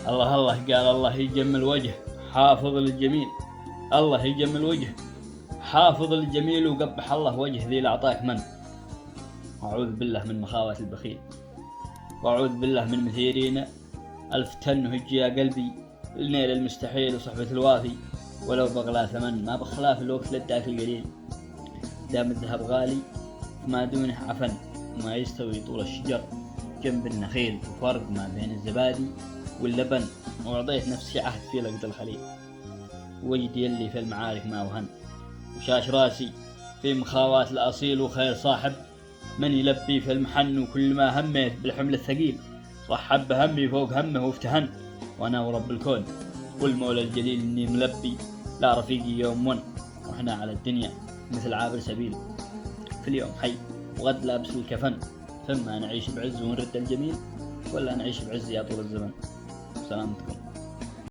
الله الله قال الله يجمل وجه حافظ للجميل، الله يجمل وجه حافظ للجميل، وقبح الله وجه ذي لأعطاك من. أعوذ بالله من مخاوة البخيل، وأعوذ بالله من مثيرين الفتن، وهجي يا قلبي لنيل المستحيل وصحبة الوافي، ولو بغلا ثمن ما بخلاف الوقت للداك القليل. دام الذهب غالي فما دونه عفن، وما يستوي طول الشجر جنب النخيل، وفرق ما بين الزبادي واللبن. وأعطيت نفسي عهد في لقط الخليل، وجدي اللي في المعارك ما وهن، وشاش راسي في مخاوات الأصيل. وخير صاحب من يلبي في المحن، وكل ما هميت بالحمل الثقيل رحب بهمي فوق همه وافتهن. وأنا ورب الكون والمولى الجليل إني ملبي لا رفيقي يوم ون، وإحنا على الدنيا مثل عابر سبيل، في اليوم حي وغد لابس الكفن. فما نعيش بعز ونرد الجميل، ولا نعيش بعز يا طول الزمن. سلامتكم.